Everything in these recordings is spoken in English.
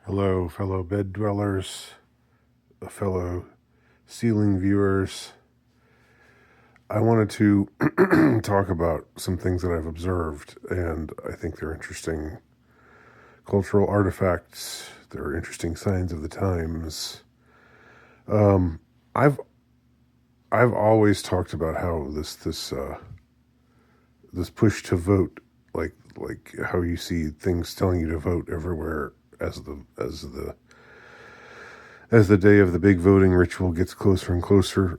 Hello, fellow bed dwellers, fellow ceiling viewers. I wanted to talk about some things that I've observed, and I think they're interesting cultural artifacts. They're interesting signs of the times. Um, I've I've always talked about how this push to vote, like how you see things telling you to vote everywhere as the day of the big voting ritual gets closer and closer.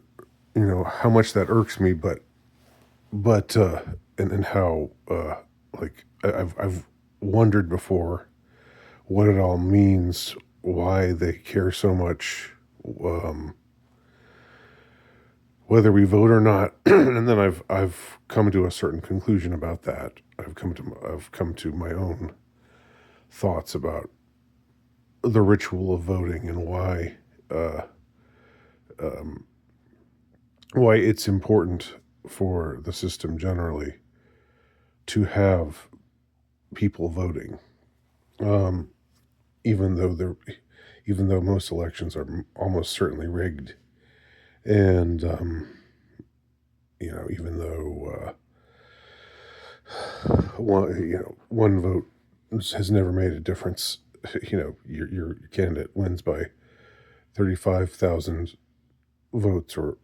You know how much that irks me, but and how I've wondered before what it all means, why they care so much, um, whether we vote or not, and then I've come to a certain conclusion about that. I've come to my own thoughts about the ritual of voting and uh, um, why it's important for the system generally to have people voting. Um, even though they're even though most elections are almost certainly rigged, and even though one vote has never made a difference. Your candidate wins by 35,000 votes, or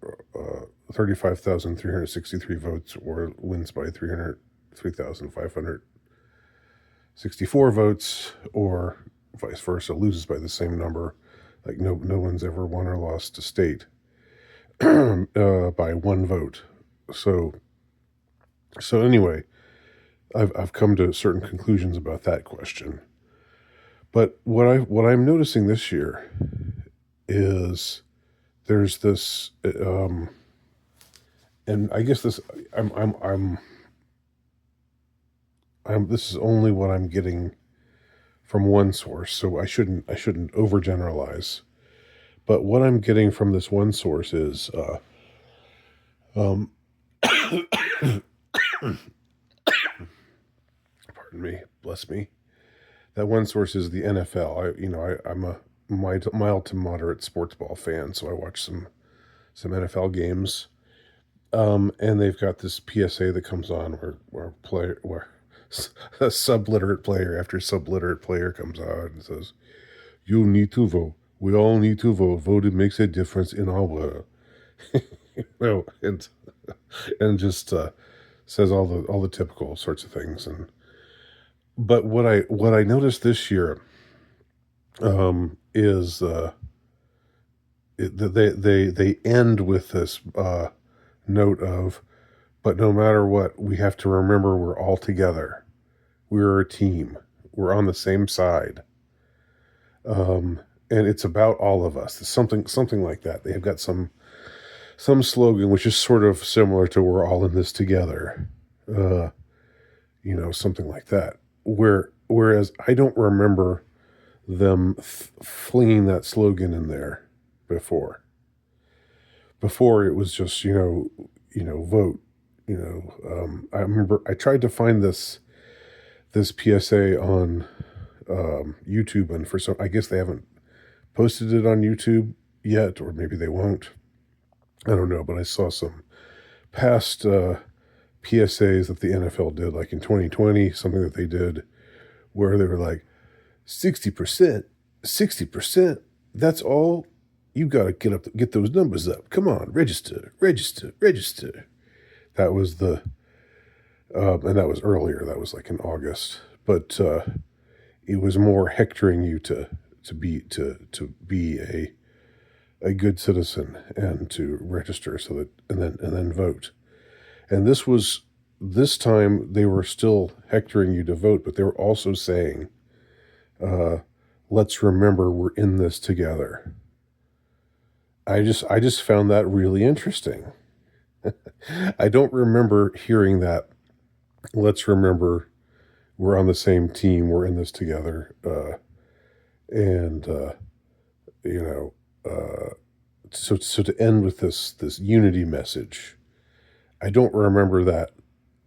35,363 votes, or wins by 303,564 votes, or vice versa, loses by the same number. Like no one's ever won or lost a state by one vote. So so anyway, I've come to certain conclusions about that question. But what I'm noticing this year is there's this, and I guess this I'm this is only what I'm getting from one source, so I shouldn't overgeneralize. But what I'm getting from this one source is, um, pardon me, bless me. That one source is the NFL. I'm a mild to moderate sports ball fan, so I watch some NFL games. And they've got this PSA that comes on where a subliterate player after subliterate player comes out and says, "You need to vote. We all need to vote. Voting makes a difference in our world." Well, and just says all the typical sorts of things. And but what I noticed this year, is they end with this note of, but no matter what, we have to remember we're all together. We're a team. We're on the same side. And it's about all of us. It's something like that. They've got some slogan which is sort of similar to "We're all in this together." Uh, something like that. Whereas I don't remember them flinging that slogan in there before. Before it was just vote. I remember I tried to find this PSA on YouTube, and for some, I guess they haven't posted it on YouTube yet, or maybe they won't. I don't know, but I saw some past PSAs that the NFL did, like in 2020, something that they did where they were like, 60%, 60%. That's all. You got to get those numbers up. Come on, register, register, register. That was and that was earlier. That was like in August, but it was more hectoring you to be a good citizen and to register, so that and then vote. And this time they were still hectoring you to vote, but they were also saying, uh, let's remember we're in this together. I just found that really interesting. I don't remember hearing that. Let's remember we're on the same team. We're in this together. And you know, so to end with this unity message, I don't remember that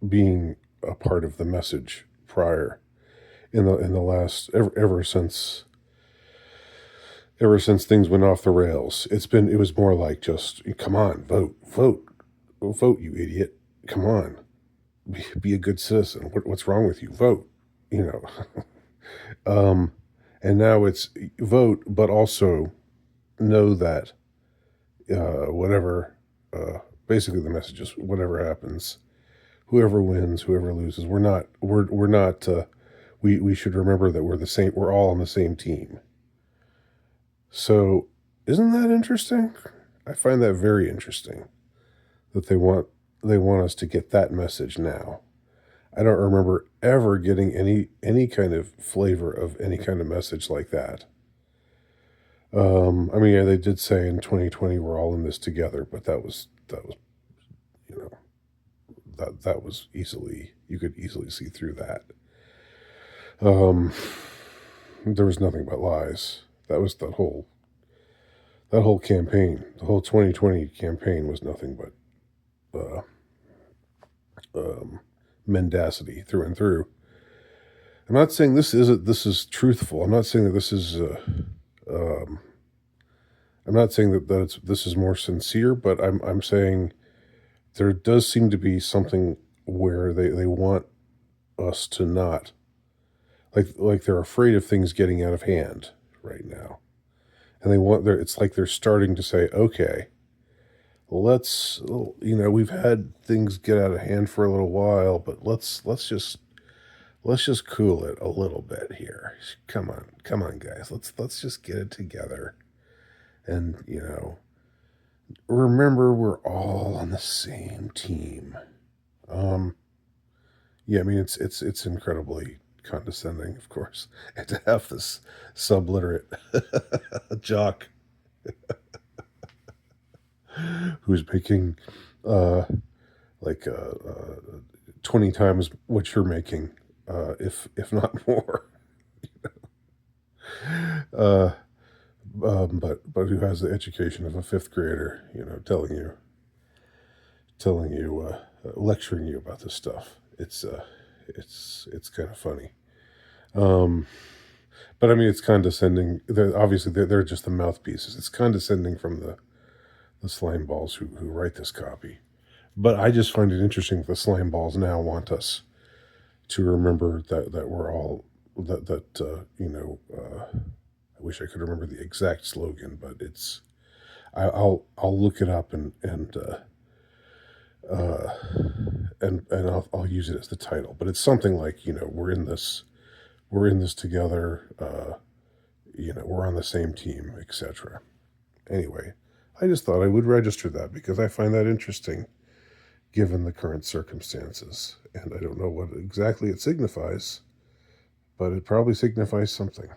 being a part of the message prior in the last ever since. ever since things went off the rails. It was more like just, come on, vote, you idiot. Come on, be a good citizen. What's wrong with you? Vote, you know. um, and now it's vote, but also know that whatever, basically the message is whatever happens, whoever wins, whoever loses, we're not, we should remember that we're all on the same team. So, isn't that interesting? I find that very interesting that they want us to get that message now. I don't remember ever getting any kind of flavor of any kind of message like that. I mean, yeah, they did say in 2020 we're all in this together, but that was you know that was easily, you could easily see through that. Um, there was nothing but lies. That was that whole campaign. The whole 2020 campaign was nothing but uh, mendacity through and through. I'm not saying this is truthful. I'm not saying that this is. Um, I'm not saying this is more sincere, but I'm saying there does seem to be something where they want us to not, like they're afraid of things getting out of hand right now, and it's like they're starting to say, okay, let's, we've had things get out of hand for a little while, but let's just cool it a little bit here. Come on, guys. Let's just get it together. And remember, we're all on the same team. Um, yeah, I mean it's incredibly condescending, of course, and to have this subliterate jock who's making uh, like 20 times what you're making, if not more. uh, but who has the education of a fifth grader, telling you, lecturing you about this stuff. It's kind of funny. Um, but I mean, it's condescending. Obviously, they're just the mouthpieces. It's condescending from the slime balls who write this copy. But I just find it interesting that the slime balls now want us to remember that we're all that I wish I could remember the exact slogan, but I'll look it up uh, and I'll use it as the title. But it's something like, we're in this together. We're on the same team, etc. Anyway, I just thought I would register that because I find that interesting given the current circumstances, and I don't know what exactly it signifies, but it probably signifies something.